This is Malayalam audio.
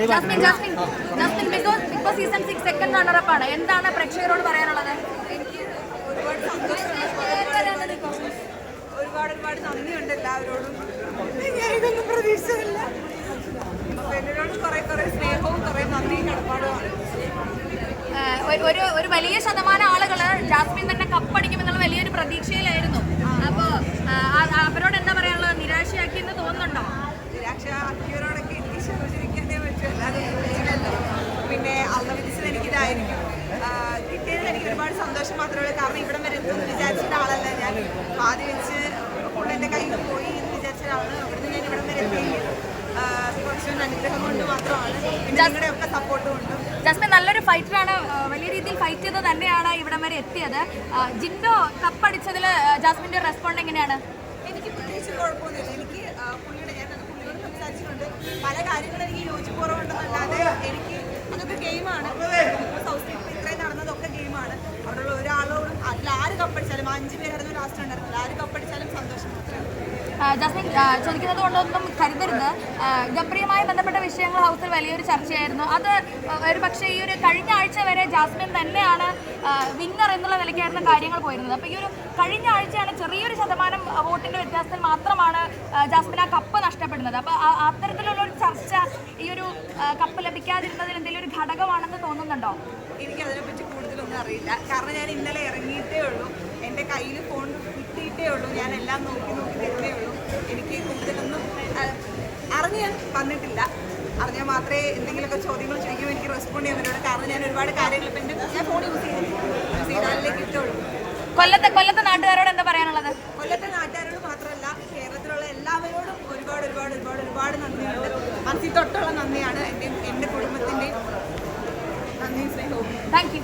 Jasmine Bigg Boss season 6 second runner up ആണ്. എന്താണ് പ്രേക്ഷകരോട് പറയാനുള്ളത്? എനിക്ക് ഒരുപാട് സന്തോഷം, ഒരുപാട് നന്ദിയുണ്ട് എല്ലാവരോടും. ഞാൻ ഇതൊന്നും പ്രതീക്ഷിച്ചില്ല. എന്നോട് കുറെ സ്നേഹവും കുറെ നന്ദിയും കടപ്പാടുമാണ്. ഒരു വലിയ ശതമാനം ആളുകൾ ജാസ്മിൻ തന്നെ കപ്പടിക്കുമെന്നുള്ള വലിയൊരു പ്രതീക്ഷയിലായിരുന്നു. അപ്പോൾ അവരോട് എന്താ പറയാനുള്ളത്? നിരാശയാക്കിയെന്ന് തോന്നുന്നുണ്ടോ? നിരാശയാക്കിയവരോടൊക്കെ എനിക്ക് ക്ഷമിച്ചിരിക്കാനേ പറ്റും, അല്ലാതെ പിന്നെ അള്ള വിധിച്ചത് എനിക്കിതായിരിക്കും. കിട്ടിയതിൽ എനിക്ക് ഒരുപാട് സന്തോഷം മാത്രമേ ഉള്ളൂ. കാരണം ഇവിടം വരെ എത്തുമെന്ന് വിചാരിച്ചിട്ട ആളല്ല ഞാൻ. ആദ്യം വെച്ച് ഫുൾ എൻ്റെ കയ്യിൽ പോയി എന്ന് വിചാരിച്ച ആളാണ്. അവിടുന്ന് ഞാൻ ഇവിടം വരെ എത്തിയെങ്കിൽ കുറച്ചൊരു അനുഗ്രഹം കൊണ്ട് മാത്രമാണ്, പിന്നെ നിങ്ങളുടെ ഒക്കെ സപ്പോർട്ടും ഉണ്ട്. ജാസ്മിൻ നല്ലൊരു ഫൈറ്ററാണ്, വലിയ രീതിയിൽ ഫൈറ്റ് ചെയ്ത് തന്നെയാണ് ഇവിടം വരെ എത്തിയത്. ജിൻഡോ കപ്പടിച്ചതിൽ ജാസ്മിൻ്റെ റെസ്പോണ്ട് എങ്ങനെയാണ്? എനിക്ക് പ്രത്യേകിച്ച് കുഴപ്പമൊന്നുമില്ല. എനിക്ക് പുള്ളിയോട് സംസാരിച്ചിട്ടുണ്ട്. പല കാര്യങ്ങളും എനിക്ക് യോജിപ്പുറവുണ്ടെന്നല്ലാതെ എനിക്ക് അതൊക്കെ ഗെയിമാണ്. സൗത്ത് ഇത്രയും നടന്നതൊക്കെ ഗെയിമാണ്. അവിടെയുള്ള ഒരാളോടും അതിലാര് കപ്പടിച്ചാലും 5 പേരായിരുന്നു ലാസ്റ്റ് ഉണ്ടായിരുന്നത്. ആര് കപ്പടിച്ചാലും സന്തോഷം മാത്രമേ. ജാസ്മിൻ ചോദിക്കുന്നത് കൊണ്ടൊന്നും കരുതരുത്. ഗബ്രിയുമായി ബന്ധപ്പെട്ട വിഷയങ്ങൾ ഹൗസിൽ വലിയൊരു ചർച്ചയായിരുന്നു. അത് ഒരു പക്ഷേ ഈ ഒരു കഴിഞ്ഞ ആഴ്ച വരെ ജാസ്മിൻ തന്നെയാണ് വിന്നർ എന്നുള്ള നിലയ്ക്കായിരുന്നു കാര്യങ്ങൾ പോയിരുന്നത്. അപ്പോൾ ഈ ഒരു കഴിഞ്ഞ ആഴ്ചയാണ് ചെറിയൊരു ശതമാനം വോട്ടിൻ്റെ വ്യത്യാസത്തിൽ മാത്രമാണ് ജാസ്മിൻ ആ കപ്പ് നഷ്ടപ്പെടുന്നത്. അപ്പോൾ അത്തരത്തിലുള്ളൊരു ചർച്ച ഈ ഒരു കപ്പ് ലഭിക്കാതിരുന്നതിൽ എന്തെങ്കിലും ഒരു ഘടകമാണെന്ന് തോന്നുന്നുണ്ടോ? എനിക്കതിനെപ്പറ്റി കൂടുതലൊന്നും അറിയില്ല. കാരണം ഞാൻ ഇന്നലെ ഇറങ്ങിയിട്ടേ ഉള്ളൂ. എൻ്റെ കയ്യിൽ ഫോൺ കിട്ടിയിട്ടേ ഉള്ളൂ. ഞാൻ എല്ലാം നോക്കി തരുന്നേ ഉള്ളൂ. എനിക്ക് കൂടുതലൊന്നും അറിഞ്ഞ് ഞാൻ വന്നിട്ടില്ല. അറിഞ്ഞാൽ മാത്രമേ എന്തെങ്കിലുമൊക്കെ ചോദ്യങ്ങൾ ചോദിക്കുമ്പോൾ എനിക്ക് റെസ്പോണ്ട് ചെയ്യാൻ പറ്റുള്ളൂ. കാരണം ഞാൻ ഒരുപാട് കാര്യങ്ങൾ ഇപ്പം ഞാൻ ഫോൺ യൂസ് ചെയ്താലേ കിട്ടുള്ളൂ. കൊല്ലത്തെ നാട്ടുകാരോട് എന്താ പറയാനുള്ളത്? കൊല്ലത്തെ നാട്ടുകാരോട് മാത്രമല്ല, കേരളത്തിലുള്ള എല്ലാവരോടും ഒരുപാട് നന്ദിയുണ്ട്. മനസ്സിൽ തൊട്ടുള്ള നന്ദിയാണ്. എൻ്റെ കുടുംബത്തിൻ്റെയും നന്ദിയും സ്നേഹവും. Thank you.